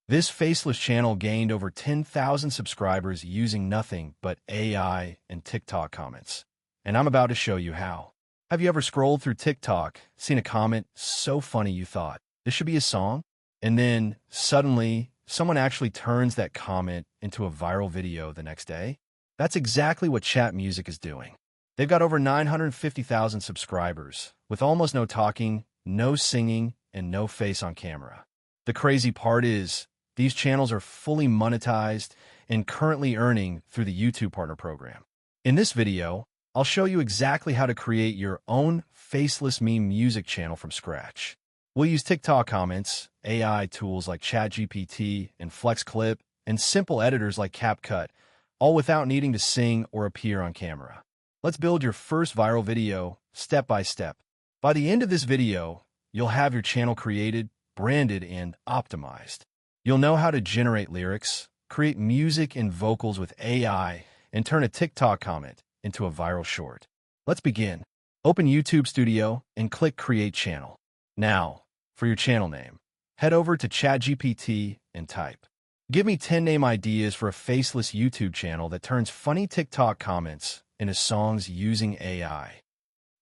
This Faceless channel gained over 10,000 subscribers using nothing but AI and TikTok comments. And I'm about to show you how. Have you ever scrolled through TikTok, seen a comment so funny you thought, this should be a song? And then, suddenly, someone actually turns that comment into a viral video the next day? That's exactly what Chat Music is doing. They've got over 950,000 subscribers, with almost no talking, no singing, and no face on camera. The crazy part is, these channels are fully monetized and currently earning through the YouTube Partner Program. In this video, I'll show you exactly how to create your own faceless meme music channel from scratch. We'll use TikTok comments, AI tools like ChatGPT and FlexClip, and simple editors like CapCut, all without needing to sing or appear on camera. Let's build your first viral video step by step. By the end of this video, you'll have your channel created, branded, and optimized. You'll know how to generate lyrics, create music and vocals with AI, and turn a TikTok comment into a viral short. Let's begin. Open YouTube Studio and click Create Channel. Now, for your channel name, head over to ChatGPT and type, "Give me 10 name ideas for a faceless YouTube channel that turns funny TikTok comments into songs using AI."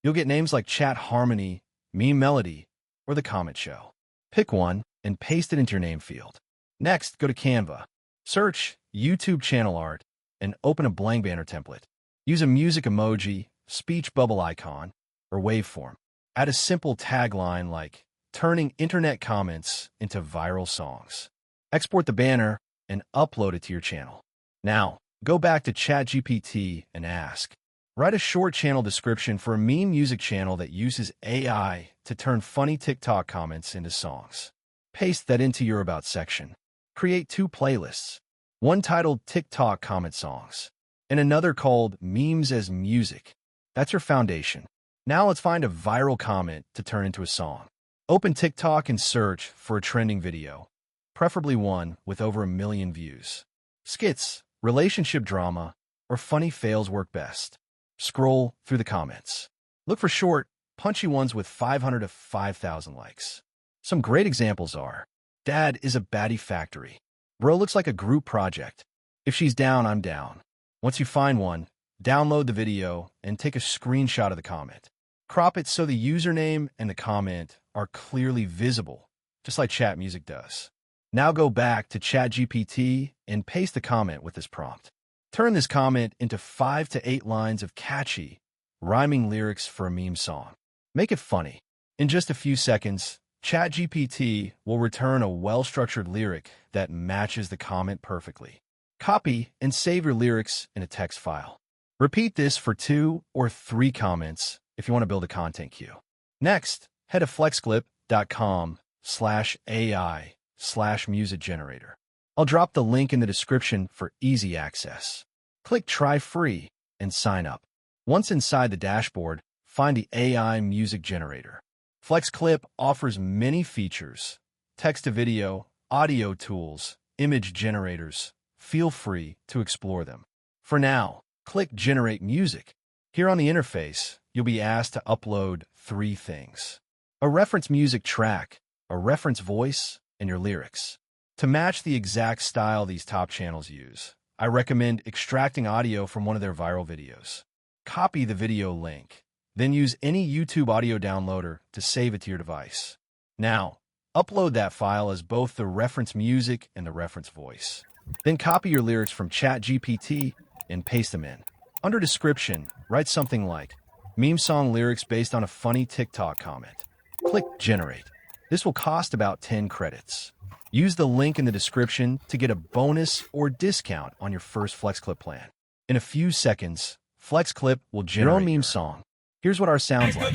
You'll get names like Chat Harmony, Meme Melody, or The Comment Show. Pick one and paste it into your name field. Next, go to Canva. Search YouTube channel art and open a blank banner template. Use a music emoji, speech bubble icon, or waveform. Add a simple tagline like, "Turning internet comments into viral songs." Export the banner and upload it to your channel. Now, go back to ChatGPT and ask, "Write a short channel description for a meme music channel that uses AI to turn funny TikTok comments into songs." Paste that into your About section. Create two playlists, one titled TikTok Comment Songs, and another called Memes as Music. That's your foundation. Now let's find a viral comment to turn into a song. Open TikTok and search for a trending video, preferably one with over 1 million views. Skits, relationship drama, or funny fails work best. Scroll through the comments. Look for short, punchy ones with 500 to 5,000 likes. Some great examples are, "Dad is a baddie factory." "Bro looks like a group project." "If she's down, I'm down." Once you find one, download the video and take a screenshot of the comment. Crop it so the username and the comment are clearly visible, just like Chat Music does. Now go back to ChatGPT and paste the comment with this prompt. Turn this comment into 5 to 8 lines of catchy, rhyming lyrics for a meme song. Make it funny. In just a few seconds, ChatGPT will return a well-structured lyric that matches the comment perfectly. Copy and save your lyrics in a text file. Repeat this for 2 or 3 comments if you want to build a content queue. Next, head to flexclip.com/AI/music generator. I'll drop the link in the description for easy access. Click Try Free and sign up. Once inside the dashboard, find the AI music generator. FlexClip offers many features: text-to-video, audio tools, image generators. Feel free to explore them. For now, click Generate Music. Here on the interface, you'll be asked to upload 3 things: a reference music track, a reference voice, and your lyrics. To match the exact style these top channels use, I recommend extracting audio from one of their viral videos. Copy the video link, then use any YouTube audio downloader to save it to your device. Now, upload that file as both the reference music and the reference voice. Then copy your lyrics from ChatGPT and paste them in. Under description, write something like, "Meme song lyrics based on a funny TikTok comment." Click Generate. This will cost about 10 credits. Use the link in the description to get a bonus or discount on your first FlexClip plan. In a few seconds, FlexClip will generate your own meme song. Here's what ours sounds like.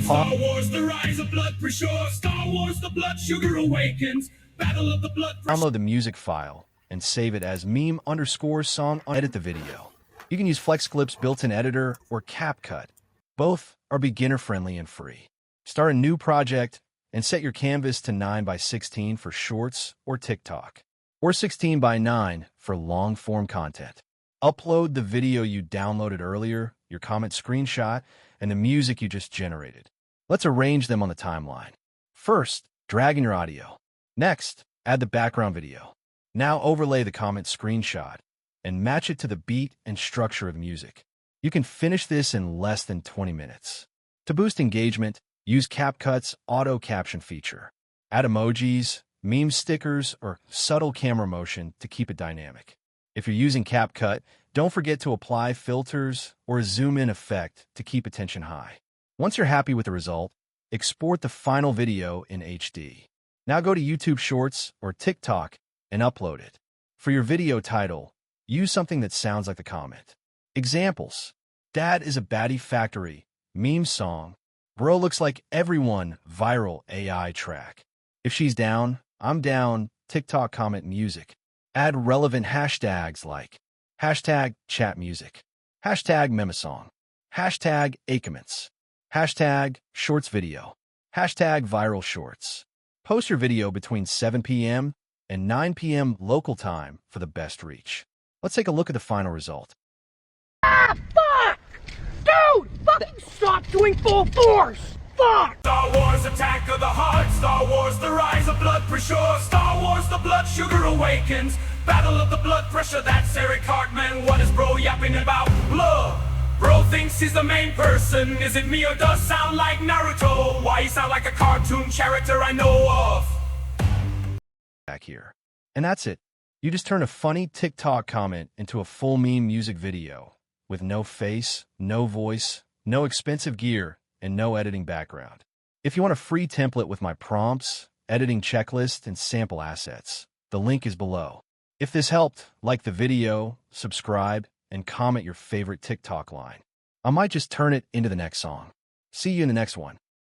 Star Wars, the rise of blood for sure. Star Wars, the blood sugar awakens. Battle of the blood for Download the music file and save it as meme_song. Edit the video. You can use FlexClip's built-in editor or CapCut. Both are beginner-friendly and free. Start a new project and set your canvas to 9:16 for shorts or TikTok, or 16:9 for long-form content. Upload the video you downloaded earlier, your comment screenshot, and the music you just generated. Let's arrange them on the timeline. First, drag in your audio. Next, Add the background video. Now overlay the comment screenshot and match it to the beat and structure of the music. You can finish this in less than 20 minutes. To boost engagement, use CapCut's auto caption feature. Add emojis, meme stickers, or subtle camera motion to keep it dynamic. If you're using CapCut, don't forget to apply filters or a zoom-in effect to keep attention high. Once you're happy with the result, export the final video in HD. Now go to YouTube Shorts or TikTok and upload it. For your video title, use something that sounds like the comment. Examples: Dad is a baddie factory, meme song, bro looks like everyone, viral AI track. If she's down, I'm down, TikTok comment music. Add relevant hashtags like hashtag chat music, hashtag memasong, hashtag acoments, hashtag shorts video, hashtag viral shorts. Post your video between 7 p.m. and 9 p.m. local time for the best reach. Let's take a look at the final result. Ah, fuck! Dude, fucking stop doing full force! Fuck! Star Wars, attack of the heart. Star Wars, the rise of blood for sure. Star Wars, the blood sugar awakens. Battle of the blood pressure, that's Eric Hartman. What is bro yapping about? Love. Bro thinks he's the main person. Is it me or does sound like Naruto? Why he sound like a cartoon character I know of? Back here. And that's it. You just turn a funny TikTok comment into a full meme music video with no face, no voice, no expensive gear, and no editing background. If you want a free template with my prompts, editing checklist, and sample assets, the link is below. If this helped, like the video, subscribe, and comment your favorite TikTok line. I might just turn it into the next song. See you in the next one.